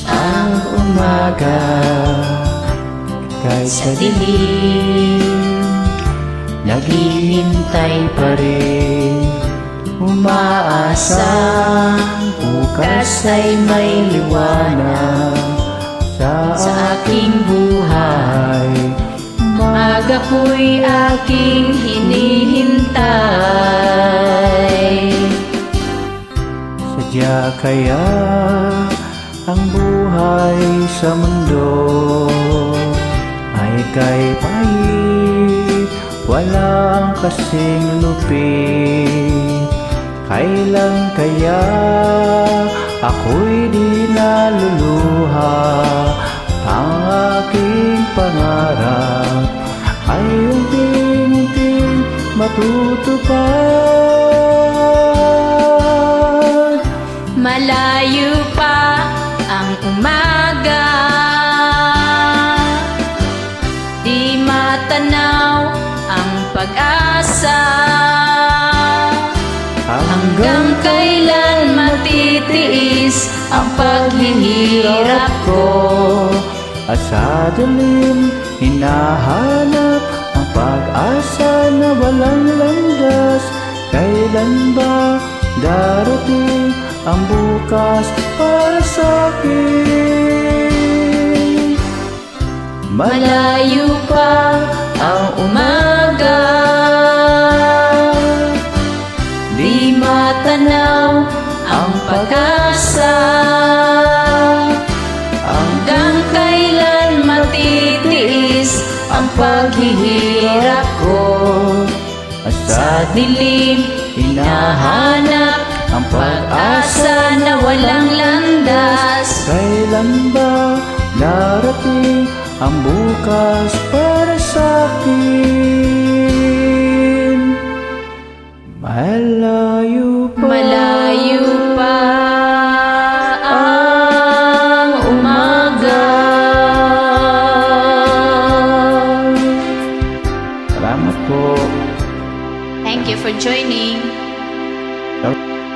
ang umaga, kahit sa dilim, naghihintay pa rin. Umaasa, bukas ay may liwanag sa aking buhay. Umaga ko'y aking hinihintay. Sadya kaya ang buhay sa mundo ay kay pahit, walang kasing lupit. Kailan kaya ako'y di naluluha? Ang aking pangarap ay unti-unting matutupad. Malayo pa ang umaga, di matanaw ang pag-asa. Hanggang kailan matitiis ang paghihirap ko? At sa dilim, hinahanap ang pag-asa na walang landas. Kailan ba darating ang bukas para sa akin? Malayo pa ang umaga, di matanaw ang pag-asa. Hanggang kailan matitiis ang paghihirap ko? At Sa dilim, hinahanap ang pag-asa na walang landas. kailan ba darating ang bukas para sa akin? Malayo pa, Malayo pa ang umaga. Salamat po. Thank you for joining.